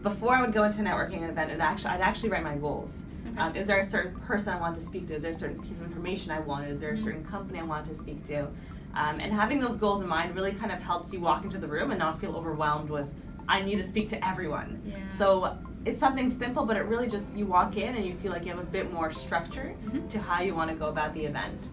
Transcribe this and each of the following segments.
before I would go into a networking event, I'd actually write my goals. Okay. Is there a certain person I want to speak to? Is there a certain piece of information I wanted? Is there a certain company I want to speak to? And having those goals in mind really kind of helps you walk into the room and not feel overwhelmed with, I need to speak to everyone. Yeah. So it's something simple, but it really just, you walk in and you feel like you have a bit more structure to how you want to go about the event.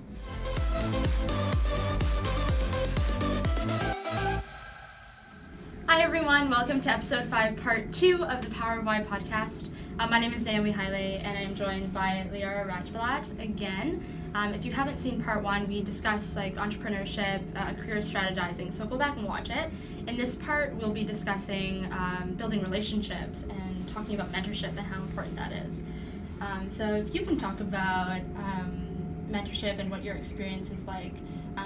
Hi everyone, welcome to episode 5, part 2 of the Power of Why podcast. My name is Naomi Haile and I'm joined by Liora Raitblat again. If you haven't seen part 1, we discussed entrepreneurship, career strategizing, so go back and watch it. In this part, we'll be discussing building relationships and talking about mentorship and how important that is. So if you can talk about mentorship and what your experience is like,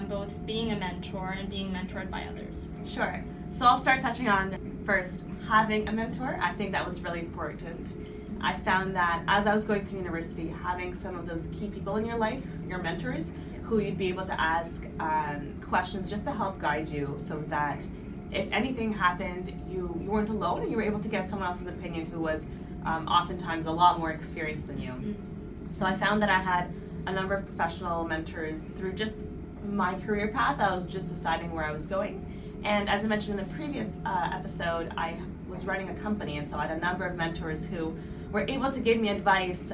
both being a mentor and being mentored by others. Sure. So I'll start touching on first having a mentor. I think that was really important. I found that as I was going through university, having some of those key people in your life, your mentors, who you'd be able to ask questions just to help guide you so that if anything happened, you weren't alone and you were able to get someone else's opinion who was oftentimes a lot more experienced than you. So I found that I had a number of professional mentors through just my career path. I was just deciding where I was going. And as I mentioned in the previous episode, I was running a company, and so I had a number of mentors who were able to give me advice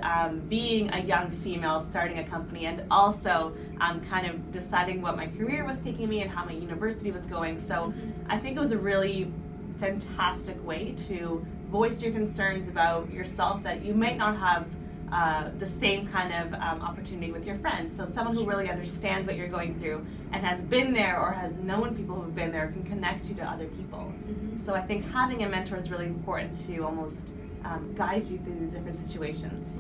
being a young female starting a company, and also kind of deciding what my career was taking me and how my university was going. So I think it was a really fantastic way to voice your concerns about yourself that you might not have the same kind of opportunity with your friends. So someone who really understands what you're going through and has been there or has known people who've been there can connect you to other people. So I think having a mentor is really important to almost guide you through these different situations.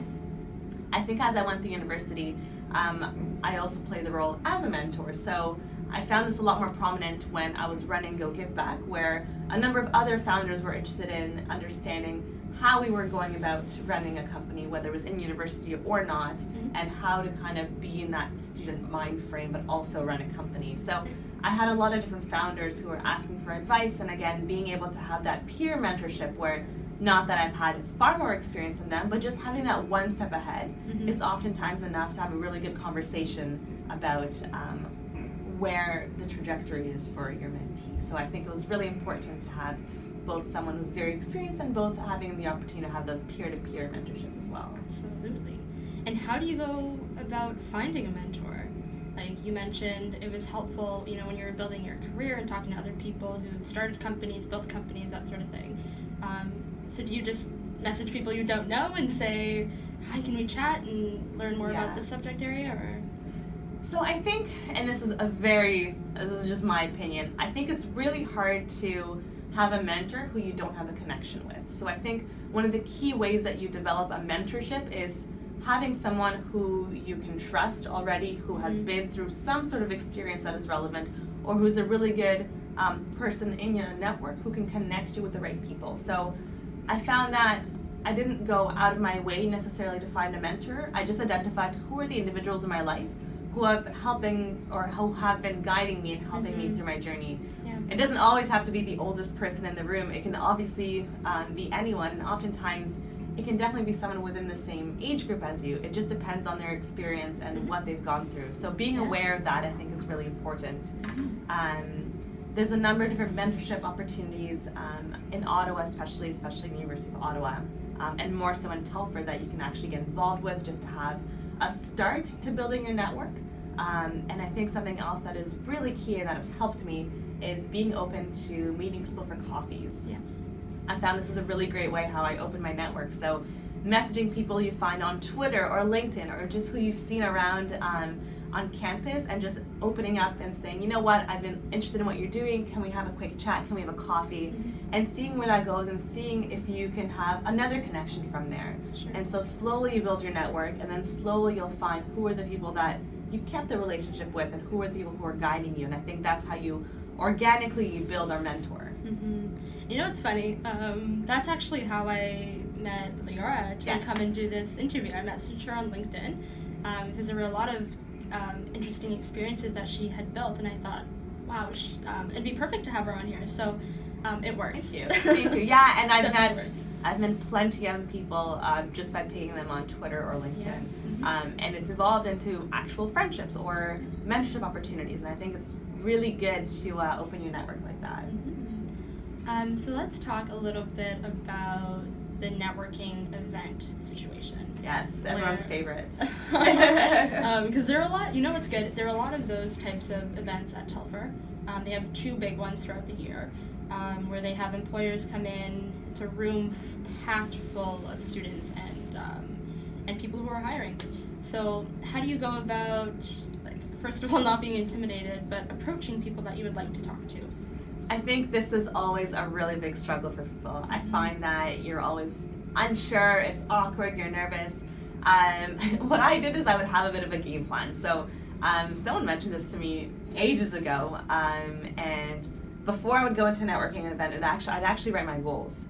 I think as I went through university, I also played the role as a mentor. So I found this a lot more prominent when I was running Go Give Back, where a number of other founders were interested in understanding how we were going about running a company, whether it was in university or not, and how to kind of be in that student mind frame but also run a company. So I had a lot of different founders who were asking for advice, and again, being able to have that peer mentorship where not that I've had far more experience than them, but just having that one step ahead is oftentimes enough to have a really good conversation about where the trajectory is for your mentee. So I think it was really important to have both someone who's very experienced and both having the opportunity to have those peer-to-peer mentorship as well. Absolutely. And how do you go about finding a mentor? Like you mentioned, it was helpful, when you were building your career and talking to other people who've started companies, built companies, that sort of thing. So do you just message people you don't know and say, hi, can we chat and learn more about this subject area? Or? So I think, and this is just my opinion, I think it's really hard to have a mentor who you don't have a connection with. So I think one of the key ways that you develop a mentorship is having someone who you can trust already, who has been through some sort of experience that is relevant, or who's a really good person in your network who can connect you with the right people. So I found that I didn't go out of my way necessarily to find a mentor. I just identified who are the individuals in my life who have been guiding me and helping me through my journey. Yeah. It doesn't always have to be the oldest person in the room. It can obviously be anyone, and oftentimes it can definitely be someone within the same age group as you. It just depends on their experience and what they've gone through. So being aware of that, I think, is really important. There's a number of different mentorship opportunities in Ottawa, especially in the University of Ottawa, and more so in Telford, that you can actually get involved with just to have a start to building your network. And I think something else that is really key and that has helped me is being open to meeting people for coffees. Yes. I found this is a really great way how I open my network. So messaging people you find on Twitter or LinkedIn or just who you've seen around on campus, and just opening up and saying, you know what, I've been interested in what you're doing, can we have a quick chat, can we have a coffee, and seeing where that goes and seeing if you can have another connection from there. Sure. And so slowly you build your network, and then slowly you'll find who are the people that you kept the relationship with and who are the people who are guiding you. And I think that's how you organically build our mentor. You know, it's funny, that's actually how I met Liora to come and do this interview. I messaged her on LinkedIn because there were a lot of interesting experiences that she had built, and I thought, wow, it'd be perfect to have her on here. So it works. Thank you. Yeah, and I've met I've met plenty of people just by pinging them on Twitter or LinkedIn. Yeah. And it's evolved into actual friendships or mentorship opportunities. And I think it's really good to open your network like that. So let's talk a little bit about the networking event situation. Yes, everyone's favorite. Because there are a lot, what's good? There are a lot of those types of events at Telfer. They have 2 big ones throughout the year where they have employers come in. It's a room packed full of students and people who are hiring. So how do you go about, first of all, not being intimidated, but approaching people that you would like to talk to? I think this is always a really big struggle for people. I find that you're always unsure, it's awkward, you're nervous. What I did is I would have a bit of a game plan. So someone mentioned this to me ages ago, and before I would go into a networking event, I'd actually write my goals.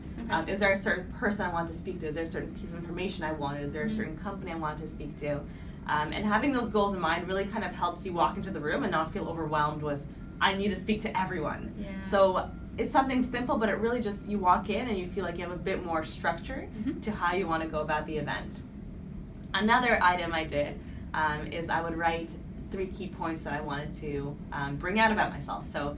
Is there a certain person I want to speak to? Is there a certain piece of information I wanted? Is there a certain company I want to speak to? And having those goals in mind really kind of helps you walk into the room and not feel overwhelmed with, I need to speak to everyone. Yeah. So it's something simple, but it really just, you walk in and you feel like you have a bit more structure to how you want to go about the event. Another item I did is I would write 3 key points that I wanted to bring out about myself. So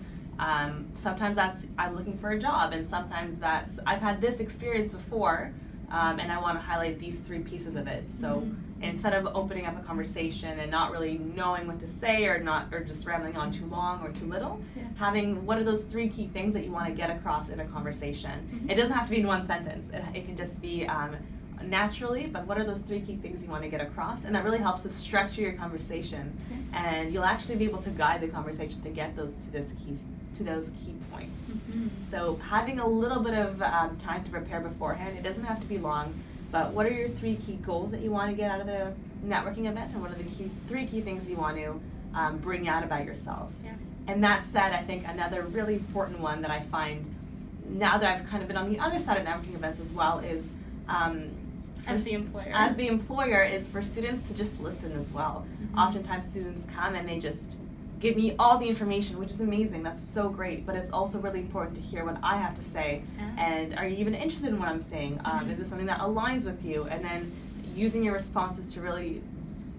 sometimes that's, I'm looking for a job, and sometimes that's, I've had this experience before, and I want to highlight these 3 pieces of it. So instead of opening up a conversation and not really knowing what to say or just rambling on too long or too little, having what are those 3 key things that you want to get across in a conversation. It doesn't have to be in one sentence. It can just be naturally, but what are those 3 key things you want to get across? And that really helps to structure your conversation, and you'll actually be able to guide the conversation to get those to those key points. So having a little bit of time to prepare beforehand. It doesn't have to be long, but what are your 3 key goals that you want to get out of the networking event, and what are the 3 key things you want to bring out about yourself? And that said, I think another really important one that I find now that I've kind of been on the other side of networking events as well is as the employer is for students to just listen as well. Oftentimes students come and they just give me all the information, which is amazing. That's so great. But it's also really important to hear what I have to say. And are you even interested in what I'm saying? Is this something that aligns with you? And then using your responses to really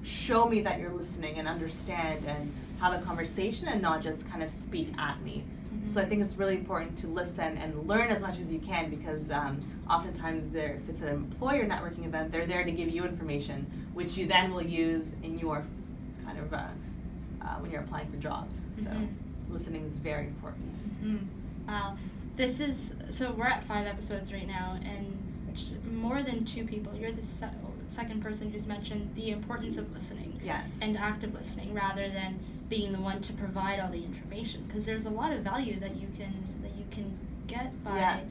show me that you're listening and understand and have a conversation and not just kind of speak at me. So I think it's really important to listen and learn as much as you can, because oftentimes if it's an employer networking event, they're there to give you information, which you then will use in your kind of when you're applying for jobs. So listening is very important. Wow. So we're at 5 episodes right now, and more than 2 people. You're the second person who's mentioned the importance of listening. Yes. And active listening rather than being the one to provide all the information, because there's a lot of value that you can get by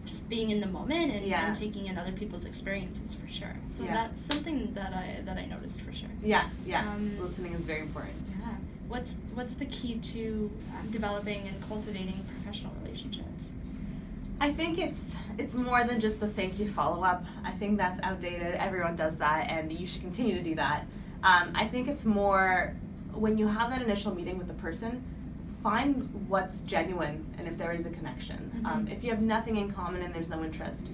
just being in the moment and taking in other people's experiences, for sure. So that's something that I noticed for sure. Listening is very important. What's the key to developing and cultivating professional relationships? I think it's more than just the thank you follow-up. I think that's outdated. Everyone does that, and you should continue to do that. I think it's more when you have that initial meeting with the person, find what's genuine and if there is a connection. If you have nothing in common and there's no interest,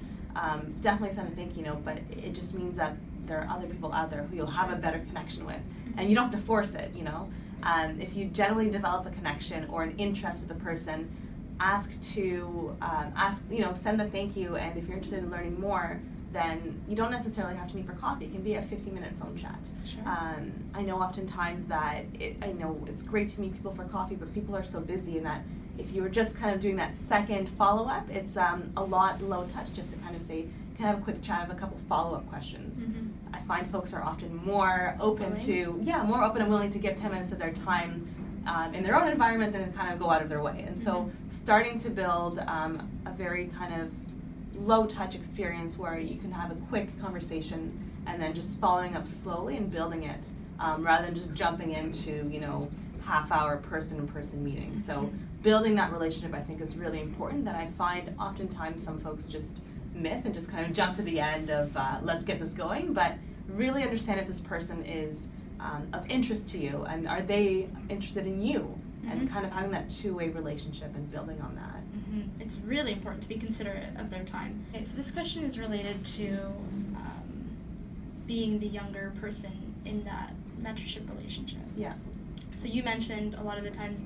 definitely send a thank you note, but it just means that there are other people out there who you'll have a better connection with, and you don't have to force it, If you generally develop a connection or an interest with the person, send the thank you, and if you're interested in learning more, then you don't necessarily have to meet for coffee. It can be a 15-minute phone chat. I know oftentimes that it's great to meet people for coffee, but people are so busy, and that if you were just kind of doing that second follow-up, it's a lot low touch just to kind of say, can I have a quick chat of a couple follow-up questions. I find folks are often more open and willing to give 10 minutes of their time in their own environment than kind of go out of their way. And so starting to build a very kind of low-touch experience where you can have a quick conversation and then just following up slowly and building it rather than just jumping into, half-hour person-to-person meetings. So building that relationship, I think, is really important, that I find oftentimes some folks just miss and just kind of jump to the end of let's get this going, but really understand if this person is of interest to you, and are they interested in you, and kind of having that two-way relationship and building on that. It's really important to be considerate of their time. Okay, so this question is related to being the younger person in that mentorship relationship. Yeah. So you mentioned a lot of the times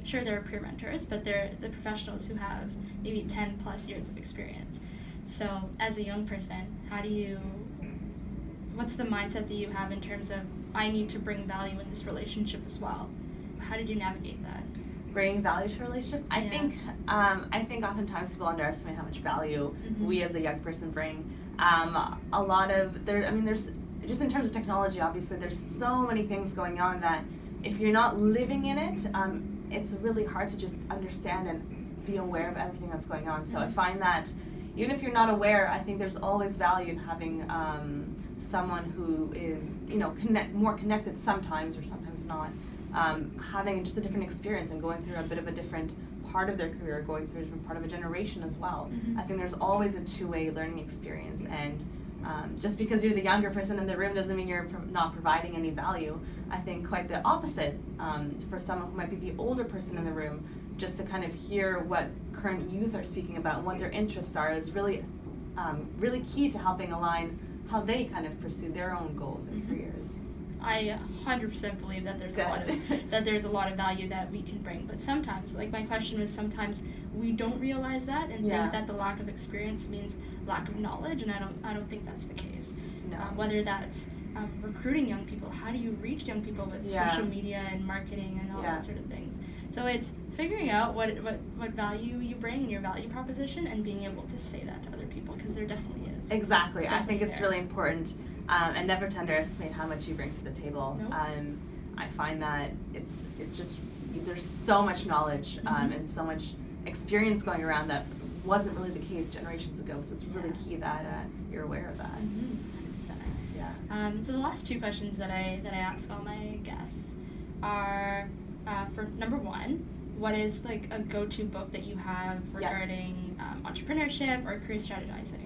sure they're peer mentors, but they're the professionals who have maybe 10 plus years of experience. So as a young person, what's the mindset that you have in terms of, I need to bring value in this relationship as well? How did you navigate that? Bringing value to a relationship? I think oftentimes people underestimate how much value we as a young person bring. There's just in terms of technology, obviously, there's so many things going on that if you're not living in it, it's really hard to just understand and be aware of everything that's going on. So I find that even if you're not aware, I think there's always value in having someone who is, more connected sometimes or sometimes not, having just a different experience and going through a bit of a different part of their career, going through a different part of a generation as well. I think there's always a two-way learning experience, and just because you're the younger person in the room doesn't mean you're not providing any value. I think quite the opposite, for someone who might be the older person in the room, just to kind of hear what current youth are speaking about and what their interests are is really key to helping align how they kind of pursue their own goals and careers. I 100% believe that there's a lot of value that we can bring, but sometimes, like my question was, sometimes we don't realize that and think that the lack of experience means lack of knowledge, and I don't think that's the case. No. Whether that's recruiting young people, how do you reach young people with social media and marketing and all that sort of things? So it's figuring out what value you bring in your value proposition and being able to say that to other people, because there definitely is. Exactly. I think it's really important. And never to underestimate how much you bring to the table. Nope. I find that it's just, there's so much knowledge and so much experience going around that wasn't really the case generations ago. So it's really key that you're aware of that. 100%. Yeah. So the last two questions that I ask all my guests are, for number one, what is like a go-to book that you have regarding entrepreneurship or career strategizing?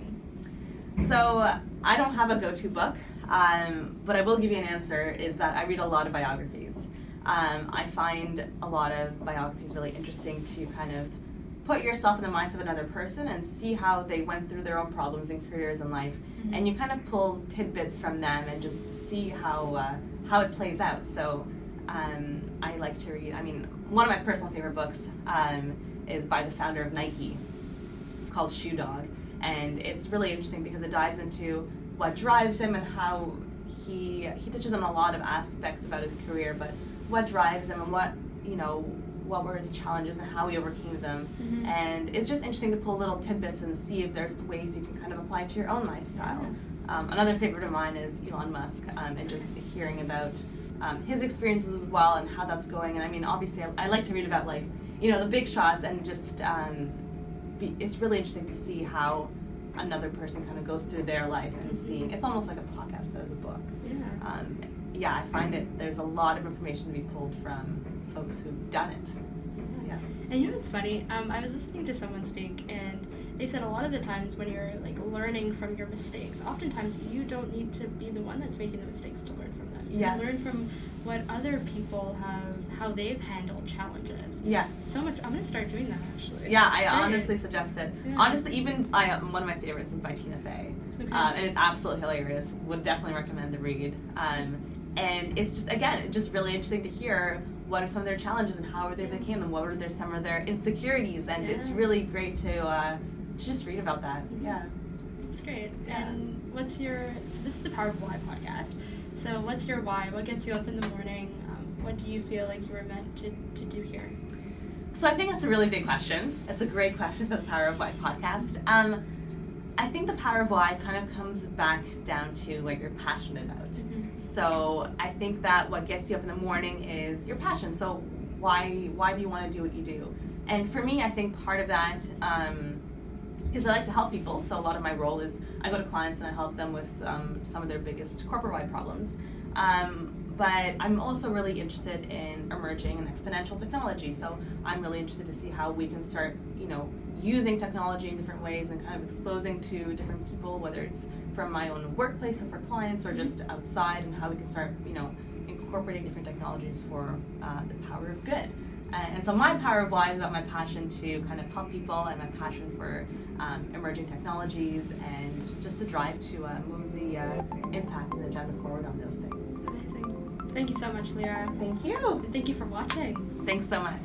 So I don't have a go-to book, but I will give you an answer, is that I read a lot of biographies. I find a lot of biographies really interesting to kind of put yourself in the minds of another person and see how they went through their own problems and careers in life. And you kind of pull tidbits from them and just to see how it plays out. So I like to read, one of my personal favorite books is by the founder of Nike. It's called Shoe Dog. And it's really interesting because it dives into what drives him and how he touches on a lot of aspects about his career, but what drives him and what were his challenges and how he overcame them. And it's just interesting to pull little tidbits and see if there's ways you can kind of apply to your own lifestyle. Another favorite of mine is Elon Musk, and just hearing about his experiences as well and how that's going. And obviously I like to read about the big shots, and just it's really interesting to see how another person kind of goes through their life and seeing. It's almost like a podcast, but as a book. I find there's a lot of information to be pulled from folks who've done it. And what's funny? I was listening to someone speak, and they said a lot of the times when you're learning from your mistakes, oftentimes you don't need to be the one that's making the mistakes to learn from them. You can learn from what other people how they've handled challenges. So much. I'm gonna start doing that actually. I honestly suggest it. Honestly, even one of my favorites is by Tina Fey, and it's absolutely hilarious. Would definitely recommend the read. And it's just really interesting to hear what are some of their challenges and how they became them. What were some of their insecurities, and it's really great to just read about that. That's great. And so this is the Power of Why podcast. So what's your why? What gets you up in the morning? What do you feel like you were meant to do here? So I think that's a really big question. It's a great question for the Power of Why podcast. I think the Power of Why kind of comes back down to what you're passionate about. So I think that what gets you up in the morning is your passion. So why do you want to do what you do? And for me, I think part of that is I like to help people. So a lot of my role is I go to clients and I help them with some of their biggest corporate-wide problems. But I'm also really interested in emerging and exponential technology. So I'm really interested to see how we can start, using technology in different ways and kind of exposing to different people, whether it's from my own workplace and for clients or just outside, and how we can start, incorporating different technologies for the power of good. And so my Power of Why is about my passion to kind of help people and my passion for emerging technologies and just the drive to move the impact and agenda forward on those things. Amazing. Thank you so much, Liora. Thank you. And thank you for watching. Thanks so much.